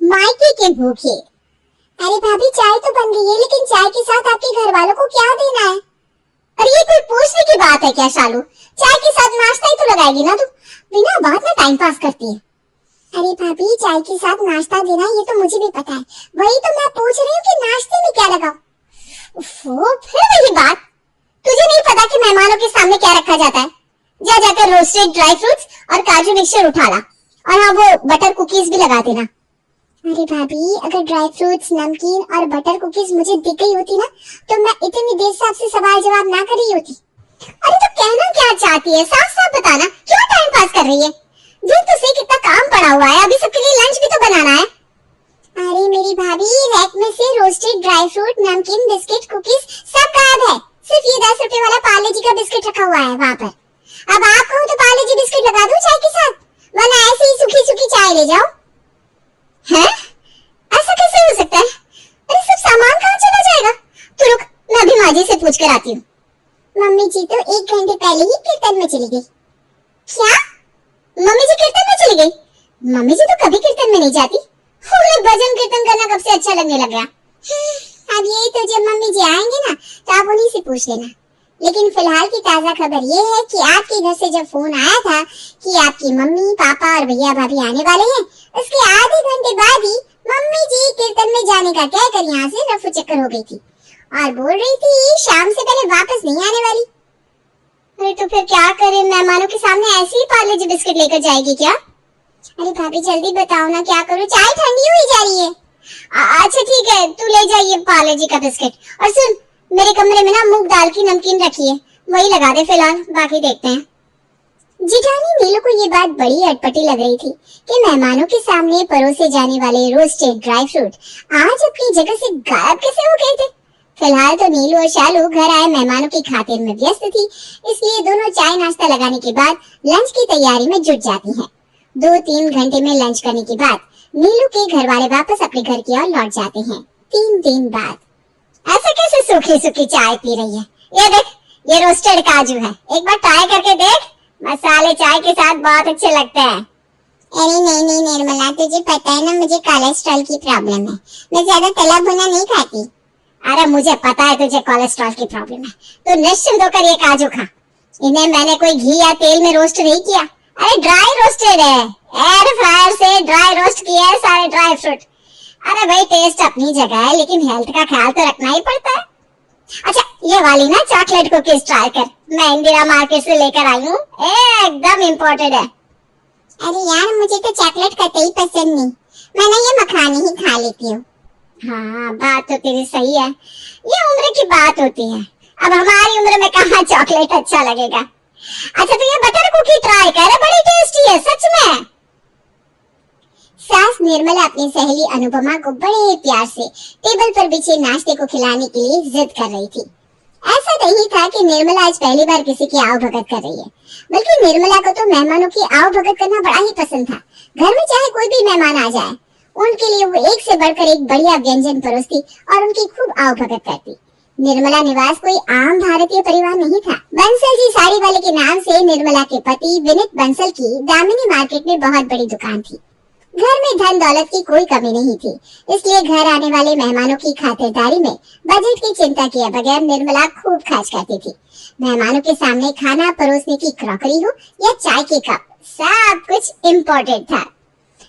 मायके के भूखे। अरे भाभी चाय तो बन गई है, लेकिन चाय के साथ आपके घर वालों को क्या देना है? अरे ये कोई पूछने की बात है क्या शालू? चाय के साथ नाश्ता ही तो लगाएगी ना तू, बिना बात में टाइम पास करती है। अरे भाभी चाय के साथ नाश्ता देना ये तो मुझे भी पता है, वही तो मैं पूछ रही हूँ कि नाश्ते में क्या लगाऊं? फिर वही बात, तुझे नहीं पता कि मेहमानों के सामने क्या रखा जाता है? जा जाकर रोस्टेड ड्राई फ्रूट्स और काजू मिक्सचर उठा ला, और हाँ वो बटर कुकीज भी लगा देना। अरे भाभी अगर ड्राई फ्रूट्स, नमकीन और बटर कुकीज मुझे दिख गई होती ना, तो मैं इतनी देर से आपसे सवाल जवाब ना कर रही होती। अरे तो कहना क्या चाहती है, साफ साफ बताना, क्यों टाइम पास कर रही है? दिन तो से कितना काम पड़ा हुआ है, अभी सबके लिए लंच भी तो बनाना है। अरे मेरी भाभी रैक में से रोस्टेड ड्राई फ्रूट, नमकीन, बिस्किट, कुकीज सब गायब है, सिर्फ ये 10 रुपए वाला पार्ले जी का बिस्किट रखा हुआ है वहाँ पर। अब आप कहो तो पार्ले जी बिस्किट लगा दूं चाय के साथ, वरना ऐसे ही सूखी सूखी चाय ले जाओ। हैं? ऐसा कैसे हो सकता है? अरे सब सामान कहाँ चला जाएगा? तो रुक, मैं अभी माँ जी से पूछ कर आती हूँ। मम्मी जी तो 1 घंटे पहले ही कीर्तन में चली गई। क्या? मम्मी जी कीर्तन में चली गई? मम्मी जी तो कभी कीर्तन में नहीं जाती, उन्हें भजन कीर्तन करना कब से अच्छा लगने लग गया। अब ये तो जब मम्मी जी आएंगे ना तो आप उन्हीं से पूछ लेना। लेकिन फिलहाल की ताजा खबर ये है कि आपके घर से जब फोन आया था कि आपकी मम्मी, पापा और भैया भाभी आने वाले हैं, उसके आधे घंटे बाद ही मम्मी जी कीर्तन में जाने का कहकर यहाँ से रफू चक्कर हो गई थी और बोल रही थी शाम से पहले वापस नहीं आने वाली। अरे तो फिर क्या करें, मेहमानों के सामने ऐसे ही पार्ले जी बिस्किट लेकर जाएगी क्या? अरे भाभी जल्दी बताओ ना, क्या करूं, चाय ठंडी हुई जा रही है। अच्छा ठीक है, तू ले जाइए पार्ले जी का बिस्किट, और सुन मेरे कमरे में ना मूंग दाल की नमकीन रखी है, वही लगा दे फिलहाल, बाकी देखते हैं। जिठानी नीलू को ये बात बड़ी अटपटी लग रही थी कि मेहमानों के सामने परोसे जाने वाले रोस्टेड ड्राई फ्रूट आज अपनी जगह से गायब कैसे हो गए थे। फिलहाल तो नीलू और शालू घर आए मेहमानों की खातिर में व्यस्त थी, इसलिए दोनों चाय नाश्ता लगाने के बाद लंच की तैयारी में जुट जाती हैं। 2-3 घंटे में लंच करने के बाद नीलू के घर वाले वापस अपने घर की ओर लौट जाते हैं। 3 दिन बाद। ऐसा कैसे सूखी सूखी चाय पी रही है? ये देख, ये रोस्टेड काजू है, एक बार ट्राई करके देख, मसाले चाय के साथ बहुत अच्छे लगते हैं। अरे नहीं निर्मला, तुझे पता है ना मुझे कोलेस्ट्रॉल की प्रॉब्लम है, मैं ज्यादा तला भुना नहीं खाती। अरे मुझे पता है तुझे कोलेस्ट्रॉल की प्रॉब्लम है, तो निश्चिंत होकर ये काजू खा, इन्हें मैंने कोई घी या तेल में रोस्ट नहीं किया, अरे ड्राई रोस्टेड है, एयर फ्रायर से ड्राई रोस्ट किया है सारे ड्राई फ्रूट। अरे भाई टेस्ट अपनी जगह है, लेकिन हेल्थ का ख्याल तो रखना ही पड़ता है। अच्छा ये वाली ना चॉकलेट कुकीज ट्राई कर, मैं इंदिरा मार्केट से लेकर आई हूँ, एकदम इम्पोर्टेड है। अरे यार मुझे तो चॉकलेट कतई पसंद नहीं, मैं ना ये मखानी ही खा लेती हूँ। हाँ बात तो तेरी सही है, ये उम्र की बात होती है, अब हमारी उम्र में कहाँ चॉकलेट अच्छा लगेगा। अच्छा तो ये बटर कुकी ट्राई कर, बड़ी टेस्टी है सच में। सास निर्मला अपनी सहेली अनुपमा को बड़े प्यार से टेबल पर बिछे नाश्ते को खिलाने के लिए जिद कर रही थी। ऐसा नहीं था कि निर्मला आज पहली बार किसी की आओ भगत कर रही है, बल्कि निर्मला को तो मेहमानों की आओ भगत करना बड़ा ही पसंद था। घर में चाहे कोई भी मेहमान आ जाए, उनके लिए वो एक से बढ़कर एक बढ़िया व्यंजन परोसती और उनकी खूब आओ भगत करती। निर्मला निवास कोई आम भारतीय परिवार नहीं था। बंसल जी साड़ी वाले के नाम से निर्मला के पति विनीत बंसल की दामिनी मार्केट में बहुत बड़ी दुकान थी। घर में धन दौलत की कोई कमी नहीं थी, इसलिए घर आने वाले मेहमानों की खातिरदारी में बजट की चिंता किए बगैर निर्मला खूब खर्च करती थी। मेहमानों के सामने खाना परोसने की क्रॉकरी हो या चाय के कप, सब कुछ इम्पोर्टेड था।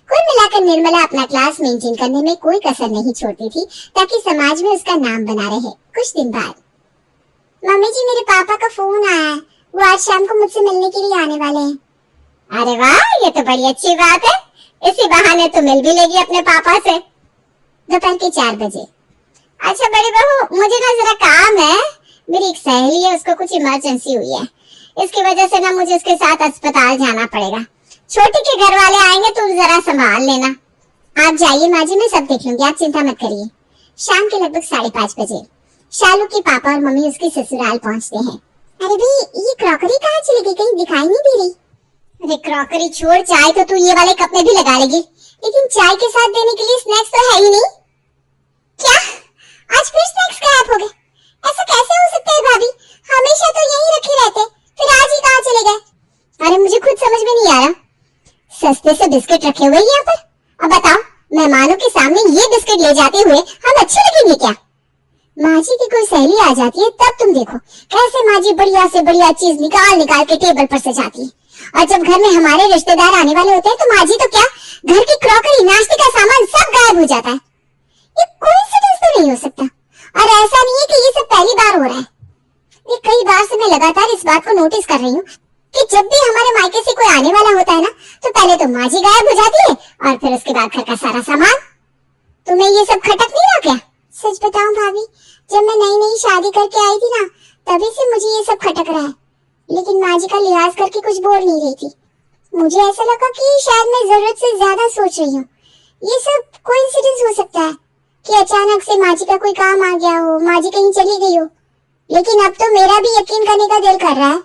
कुल मिलाकर निर्मला अपना क्लास मेंटेन करने में कोई कसर नहीं छोड़ती थी, ताकि समाज में उसका नाम बना रहे। कुछ दिन बाद मम्मी जी मेरे पापा का फोन आया है, वो आज शाम को मुझसे मिलने के लिए आने वाले हैं। अरे वाह, ये तो बड़ी अच्छी बात है, इसी बहाने तो मिल भी लेगी अपने पापा से। दोपहर के 4 बजे। अच्छा बड़ी बहू, मुझे ना जरा काम है, मेरी एक सहेली है, उसको कुछ इमरजेंसी हुई है, इसकी वजह से ना मुझे उसके साथ अस्पताल जाना पड़ेगा। छोटी के घर वाले आएंगे, तुम जरा संभाल लेना। आप जाइए माँ जी, मैं सब देख लूंगी, आप चिंता मत करिए। शाम के लगभग 5:30 बजे शालू के पापा और मम्मी उसके ससुराल पहुंचते हैं। अरे भाई ये क्रॉकरी कहाँ चली गई, कहीं दिखाई नहीं दे रही। अरे क्रॉकरी छोड़, चाय तो तू ये वाले कप में भी लगा लेगी, लेकिन चाय के साथ देने के लिए स्नैक्स तो है ही नहीं। क्या आज फिर स्नैक्स गायब हो गए? ऐसा कैसे हो सकता है भाभी, हमेशा तो यहीं रखे रहते, फिर आज ही कहाँ चले गए? अरे मुझे खुद समझ में नहीं आ रहा, सस्ते से बिस्किट रखे हुए यहाँ पर, अब बताओ मेहमानों के सामने ये बिस्किट ले जाते हुए हम अच्छे लगेंगे क्या? माँ जी की कोई सहेली आ जाती है तब तुम देखो कैसे माँ जी बढ़िया से बढ़िया चीज निकाल निकाल के टेबल पर सजाती है, और जब घर में हमारे रिश्तेदार आने वाले होते हैं तो माँ जी तो क्या, घर की क्रॉकरी नाश्ते का सामान सब गायब हो जाता है। ये कोइंसिडेंस तो नहीं हो सकता, और ऐसा नहीं है कि ये सब पहली बार हो रहा है। ये कई बार से मैं लगातार इस बात को नोटिस कर रही हूँ कि जब भी हमारे मायके से कोई आने वाला होता है ना, तो पहले तो माँ जी गायब हो जाती है और फिर उसके बाद घर का सारा सामान। तुम्हें ये सब खटक नहीं रहा क्या? सच बताऊं भाभी, जब मैं नई नई शादी करके आई थी ना, तभी से मुझे ये सब खटक रहा है, लेकिन माँ जी का लिहाज करके कुछ बोल नहीं रही थी। मुझे ऐसा लगा कि शायद मैं जरूरत से ज्यादा सोच रही हूँ। ये सब कोइंसिडेंस हो सकता है कि अचानक से माँ जी का कोई काम आ गया हो, माँ जी कहीं चली गई हो, लेकिन अब तो मेरा भी यकीन करने का दिल कर रहा है।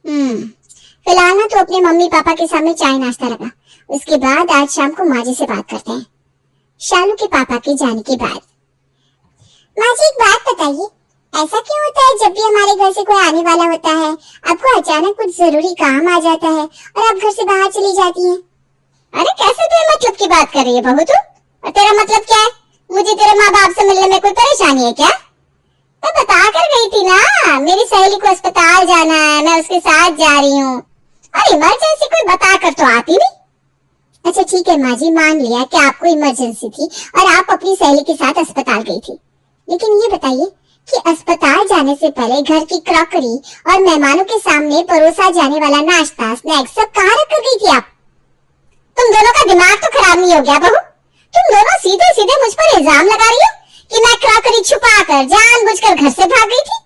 फिलहाल ना तो अपने मम्मी पापा के सामने चाय नाश्ता रखा, उसके बाद आज शाम को माँ जी से बात करते हैं, शालू के पापा के जाने के बाद। माँ जी एक बात बताइए, ऐसा क्यों होता है जब भी हमारे घर से कोई आने वाला होता है, आपको अचानक कुछ जरूरी काम आ जाता है और आप घर से बाहर चली जाती हैं? अरे कैसे बेमतलब की बात कर रही है बहू तू? और तेरा मतलब क्या है? मुझे तेरे माँ बाप से मिलने में कोई परेशानी है क्या? मैं बता कर गई थी ना, मेरी सहेली को अस्पताल जाना है, मैं उसके साथ जा रही हूँ। और इमरजेंसी कोई बता कर तो आती नहीं। अच्छा ठीक है माँ जी, मान लिया कि आपको इमरजेंसी थी और आप अपनी सहेली के साथ अस्पताल गई थी, लेकिन ये बताइए कि अस्पताल जाने से पहले घर की क्रॉकरी और मेहमानों के सामने परोसा जाने वाला नाश्ता स्नैक्स सब कहाँ रख कर गई थी आप? तुम दोनों का दिमाग तो खराब नहीं हो गया बहू? तुम दोनों सीधे सीधे मुझ पर इल्जाम लगा रही हो कि मैं क्रॉकरी छुपाकर जानबूझकर घर से भाग गई थी।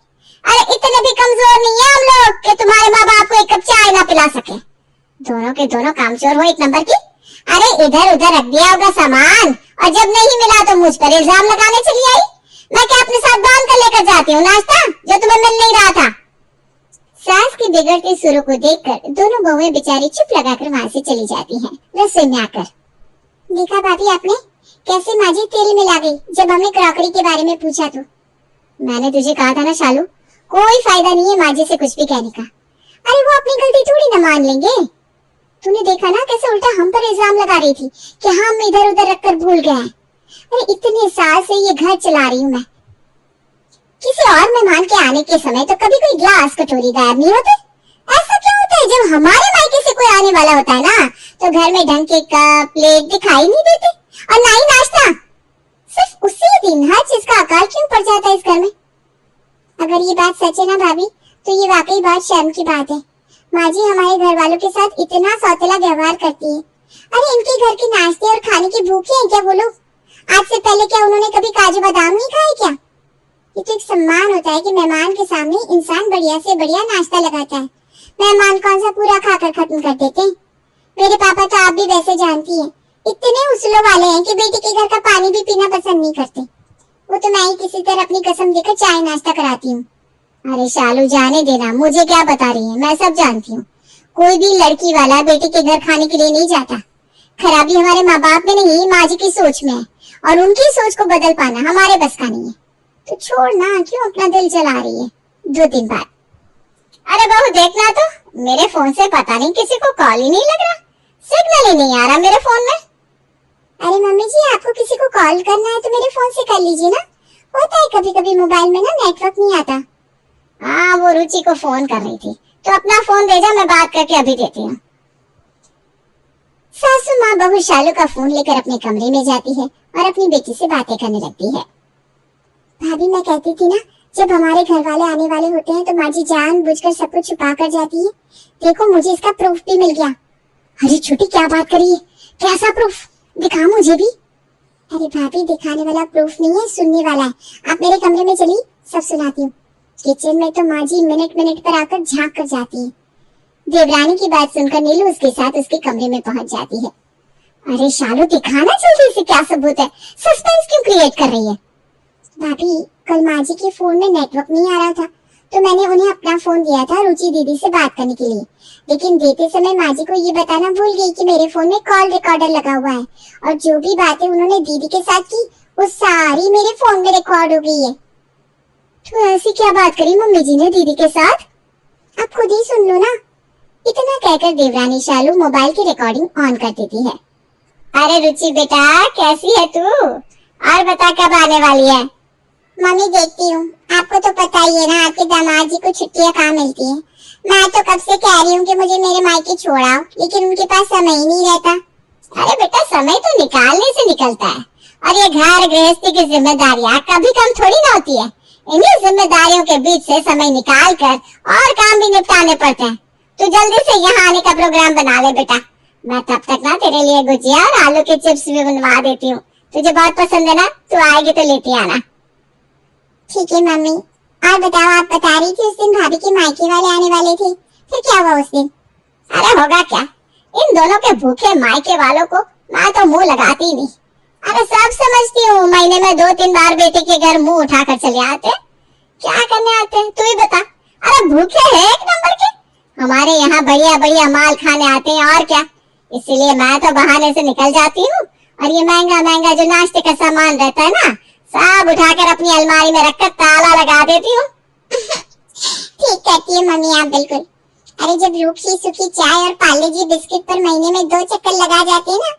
अरे इतने भी कमजोर नहीं है हम लोग कि तुम्हारे माँ बाप को एक कप चाय ना पिला सके। दोनों के दोनों कामचोर हो एक नंबर की। अरे इधर उधर रख दिया होगा सामान और जब नहीं मिला तो मुझ पर इल्जाम लगाने चली आई। मैं क्या अपने साथ बांध कर लेकर जाती हूँ नाश्ता जो तुम्हें मिल नहीं रहा था? सास के बिगड़ते सुरों को देखकर दोनों बहुएं बेचारी चुप लगाकर वहां से चली जाती हैं रसोई में आकर। देखा भाभी आपने कैसे माँ जी तेल में ला गई जब हमने क्रॉकरी के बारे में पूछा तो? मैंने तुझे कहा था ना शालू, कोई फायदा नहीं है माँ जी से कुछ भी कहने का। अरे वो अपनी गलती थोड़ी ना मान लेंगे। तूने देखा ना कैसे उल्टा हम पर इल्जाम लगा रही थी कि हम इधर उधर रखकर भूल गए हैं। अरे इतने साल से ये घर चला रही हूँ मैं, किसी और मेहमान के आने के समय तो कभी कोई ग्लास कटोरी गायब नहीं होते। ऐसा क्यों होता है जब हमारे मायके से कोई आने वाला होता है ना, तो घर में ढंग के कप प्लेट दिखाई नहीं देते और ना ही नाश्ता। सिर्फ उसी दिन हर चीज का अकाल क्यों पड़ जाता है इस घर में? अगर ये बात सच है ना भाभी, तो ये वाकई बहुत शर्म की बात है। माँ जी हमारे घर वालों के साथ इतना सौतेला व्यवहार करती है। अरे इनके घर के नाश्ते और खाने की भूखे हैं क्या वो लोग? आज से पहले क्या उन्होंने कभी काजू बादाम नहीं खाए क्या? ये तो एक सम्मान होता है कि मेहमान के सामने इंसान बढ़िया से बढ़िया नाश्ता लगाता है। मेहमान कौन सा पूरा खाकर खत्म कर देते हैं। मेरे पापा तो आप भी वैसे जानती है, इतने उसूलों वाले हैं कि बेटी के घर का पानी भी पीना पसंद नहीं करते। वो तो मैं ही किसी तरह अपनी कसम देकर चाय नाश्ता कराती हूँ। अरे शालू जाने देना, मुझे क्या बता रही है, मैं सब जानती हूँ। कोई भी लड़की वाला बेटे के घर खाने के लिए नहीं जाता। खराबी हमारे माँ बाप में नहीं, माँ जी की सोच में है, और उनकी सोच को बदल पाना हमारे बस का नहीं है। तो छोड़ ना, क्यों अपना दिल जला रही है? 2 दिन बाद। अरे बहू देखना तो, मेरे फोन से पता नहीं किसी को कॉल ही नहीं लग रहा, सिग्नल ही नहीं आ रहा मेरे फोन में। अरे मम्मी जी आपको किसी को कॉल करना है तो मेरे फोन से कर लीजिए ना, होता है कभी कभी मोबाइल में ना नेटवर्क नहीं आता। हाँ वो रुचि को फोन कर रही थी, तो अपना फोन दे जा, मैं बात करके अभी देती हूँ। सासू माँ बहू शालू का फोन लेकर अपने कमरे में जाती है और अपनी बेटी से बातें करने लगती है। भाभी मैं कहती थी ना, जब हमारे घर वाले आने वाले होते हैं तो माँ जी जानबूझकर सब कुछ छुपा कर जाती है। देखो मुझे इसका प्रूफ भी मिल गया। अरे छोटी क्या बात करी है, कैसा प्रूफ? दिखा मुझे भी। अरे भाभी दिखाने वाला प्रूफ नहीं है, सुनने वाला है। आप मेरे कमरे में चलिए, सब सुनाती हूँ। किचन में तो माँ जी मिनट मिनट पर आकर झांक कर जाती है। देवरानी की बात सुनकर नीलू उसके साथ उसके कमरे में पहुंच जाती है। अरे शालू दिखाना जल्दी से, क्या सबूत है? सस्पेंस क्यों क्रिएट कर रही है? भाभी कल माँ जी के फोन में नेटवर्क नहीं आ रहा था, तो मैंने उन्हें अपना फोन दिया था रुचि दीदी से बात करने के लिए, लेकिन देते समय माँ जी को ये बताना भूल गई कि मेरे फोन में कॉल रिकॉर्डर लगा हुआ है, और जो भी बातें उन्होंने दीदी के साथ की वो सारी मेरे फोन में रिकॉर्ड हो गई है। तो ऐसी क्या बात करी मम्मी जी ने दीदी के साथ? आप खुद ही सुन लो ना। इतना कहकर देवरानी शालू मोबाइल की रिकॉर्डिंग ऑन कर देती है। अरे रुचि बेटा, कैसी है तू? और बता कब आने वाली है? मम्मी देखती हूँ, आपको तो पता ही है ना, आपके दामाद जी को छुट्टियाँ कहाँ मिलती है। मैं तो कब से कह रही हूँ कि मुझे मेरे मायके छोड़ाओ, लेकिन उनके पास समय ही नहीं रहता। अरे बेटा, समय तो निकालने से निकलता है, और ये घर गृहस्थी की जिम्मेदारियाँ कभी कम थोड़ी ना होती है। इन्हीं जिम्मेदारियों के बीच से समय निकाल कर और काम भी निपटाने पड़ते हैं। तू जल्दी से यहाँ आने का प्रोग्राम बना ले बेटा। मैं तब तक ना तेरे लिए गुजिया और आलू के चिप्स भी बनवा देती हूँ। तुझे बहुत पसंद है ना, तू आएगी तो लेती आना। ठीक है मम्मी। और बताओ, आप बता रही थी उस दिन भाभी के मायके वाले आने वाले थे, फिर क्या हुआ उस दिन? अरे होगा क्या, इन दोनों के भूखे मायके वालों को मैं तो मुंह लगाती ही नहीं। अरे सब समझती हूँ, महीने में 2-3 बार बेटे के घर मुंह उठाकर चले आते। क्या करने आते हैं तू ही बता। अरे भूखे है एक नंबर के, हमारे यहाँ बढ़िया बढ़िया माल खाने आते हैं और क्या। इसीलिए मैं तो बहाने से निकल जाती हूँ, और ये महंगा महंगा जो नाश्ते का सामान रहता है ना, सब उठाकर अपनी अलमारी में रखकर ताला लगा देती हूँ। ठीक कहती है मम्मी आप बिल्कुल। अरे जब रूखी सूखी चाय और पार्ले जी बिस्किट पर महीने में 2 चक्कर लगा जाते हैं ना,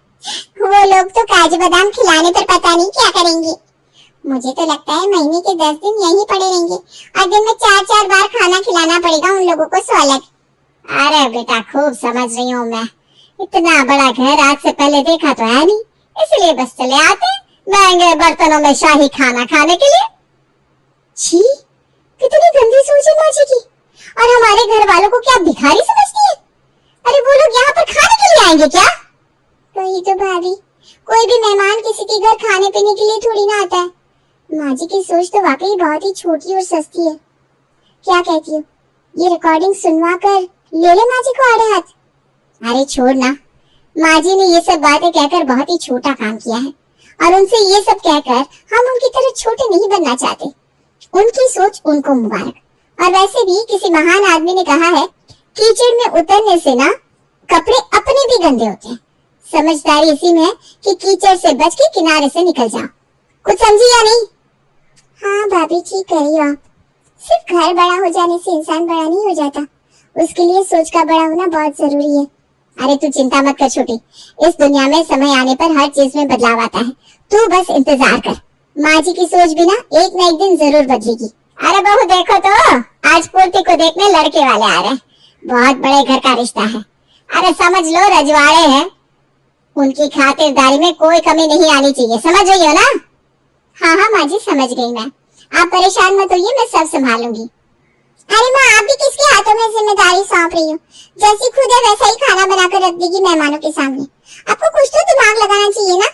वो लोग तो काजू बादाम खिलाने पर पता नहीं क्या करेंगे। मुझे तो लगता है महीने के 10 दिन यहीं पड़े रहेंगे, और दिन में 4-4 बार खाना खिलाना पड़ेगा उन लोगों को, सो अलग। अरे बेटा, खूब समझ रही हूँ मैं, इतना बड़ा घर आज से पहले देखा तो है नहीं, इसलिए बस चले आते महंगे बर्तनों में शाही खाना खाने के लिए। छी, कितनी गंदी सोच है माँ जी की। और हमारे घर वालों को क्या भिखारी समझती है? अरे वो लोग यहाँ पर खाने के लिए आएंगे क्या? वही तो भाभी, कोई भी मेहमान किसी के घर खाने पीने के लिए थोड़ी ना आता है। माँ जी की सोच तो वाकई बहुत ही छोटी और सस्ती है। क्या कहती हो, ये रिकॉर्डिंग सुनवा कर ले ले माँ जी को आड़े हाथ? अरे छोड़ ना, माँ जी ने ये सब बातें कहकर बहुत ही छोटा काम किया है, और उनसे ये सब कहकर हम उनकी तरह छोटे नहीं बनना चाहते। उनकी सोच उनको मुबारक। और वैसे भी किसी महान आदमी ने कहा है, कीचड़ में उतरने से ना कपड़े अपने भी गंदे होते हैं। समझदारी इसी में है कि कीचड़ से बच के किनारे से निकल जाओ। कुछ समझी या नहीं? हाँ भाभी, ठीक कह रही हो आप। सिर्फ घर बड़ा हो जाने से इंसान बड़ा नहीं हो जाता, उसके लिए सोच का बड़ा होना बहुत जरूरी है। अरे तू चिंता मत कर छोटी, इस दुनिया में समय आने पर हर चीज में बदलाव आता है। तू बस इंतजार कर, माँ जी की सोच भी ना एक दिन जरूर बदलेगी। अरे बहू देखो तो, आज पूर्ति को देखने लड़के वाले आ रहे हैं। बहुत बड़े घर का रिश्ता है। अरे समझ लो रजवाड़े हैं, उनकी खातिरदारी में कोई कमी नहीं आनी चाहिए, समझ रही हो ना? हाँ हाँ माँ जी, समझ गई मैं। आप परेशान मत होइए, मैं सब संभालूंगी। अरे माँ, आप भी किसके हाथों में जिम्मेदारी सौंप रही हो? जैसी खुद है वैसा ही खाना बनाकर रख देगी मेहमानों के सामने। आपको कुछ तो दिमाग लगाना चाहिए ना।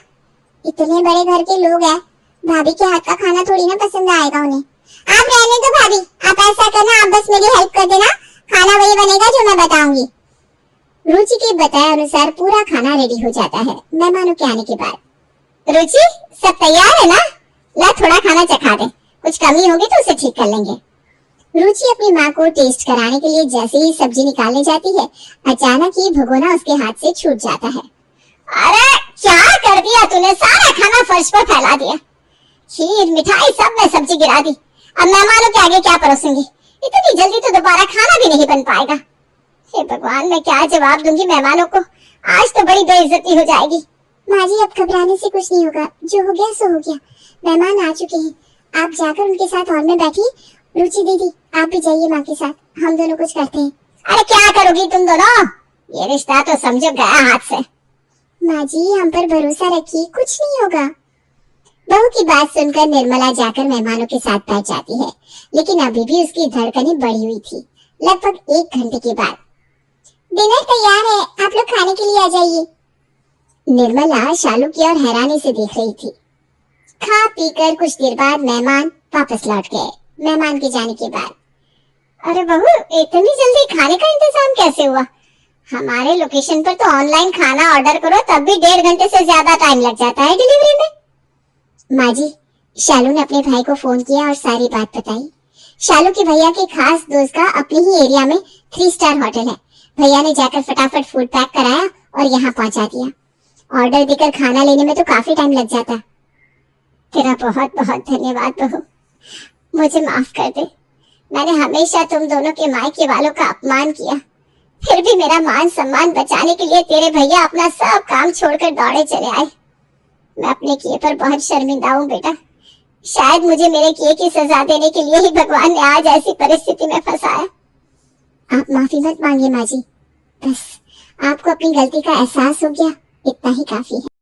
इतने बड़े घर के लोग हैं, भाभी के हाथ का खाना थोड़ी ना पसंद आएगा उन्हें। आप रहने दो भाभी, आप ऐसा करना, आप बस मेरी हेल्प कर देना, खाना वही बनेगा जो मैं बताऊंगी। रुचि के बताए अनुसार पूरा खाना रेडी हो जाता है मेहमानों के आने के बाद। रुचि, सब तैयार है ना? ला थोड़ा खाना चखा दे, कुछ कमी होगी तो उसे ठीक कर लेंगे। रुचि अपनी माँ को टेस्ट कराने के लिए जैसे ही सब्जी निकालने जाती है, अचानक ही भगोना उसके हाथ से छूट जाता है। अरे क्या कर दिया तूने, सारा खाना फर्श पर फैला दिया। खीर मिठाई सब में सब्जी गिरा दी। अब मेहमानों के आगे क्या परोसूंगी? इतनी जल्दी तो दोबारा खाना भी नहीं बन पाएगा। हे भगवान, मैं क्या जवाब दूंगी मेहमानों को? आज तो बड़ी बेइज्जती हो जाएगी। माँ जी, अब घबराने से कुछ नहीं होगा, जो हो गया सो हो गया। मेहमान आ चुके हैं, आप जाकर उनके साथ हॉल में बैठिए। रुचि दीदी, आप भी जाइए माँ के साथ, हम दोनों कुछ करते हैं। अरे क्या करोगी तुम दोनों? ये रिश्ता तो समझो गया हाथ से। माँ जी, हम पर भरोसा रखिए, कुछ नहीं होगा। बहू की बात सुनकर निर्मला जाकर मेहमानों के साथ बैठ जाती है, लेकिन अभी भी उसकी धड़कनें बढ़ी हुई थी। लगभग 1 घंटे के बाद डिनर तैयार है, आप लोग खाने के लिए आ जाइए। निर्मला शालू की ओर हैरानी से देख रही थी। खा पीकर कुछ देर बाद मेहमान वापस लौट गए। मेहमान के जाने के बाद, अरे बहू, इतनी जल्दी खाने का इंतजाम कैसे हुआ? हमारे लोकेशन पर तो ऑनलाइन खाना ऑर्डर करो तब भी 1.5 घंटे से ज्यादा टाइम लग जाता है डिलीवरी में। माँ जी, शालू ने अपने भाई को फोन किया और सारी बात बताई। शालू के भैया के खास दोस्त का अपने ही एरिया में 3 स्टार होटल है। भैया ने जाकर फटाफट फूड पैक कराया और यहाँ पहुंचा दिया। ऑर्डर देकर खाना लेने में तो काफी टाइम लग जाता। तेरा बहुत बहुत धन्यवाद बहू, मुझे माफ कर दे। मैंने हमेशा तुम दोनों के मायके वालों का अपमान किया। फिर भी मेरा मान सम्मान बचाने के लिए तेरे भैया अपना सब काम छोड़कर दौड़े चले आए। मैं अपने किए पर बहुत शर्मिंदा हूँ बेटा। शायद मुझे मेरे किए की सजा देने के लिए ही भगवान ने आज ऐसी परिस्थिति में फंसाया। आप माफी मत मांगिए माँ जी, बस आपको अपनी गलती का एहसास हो गया, इतना ही काफी है।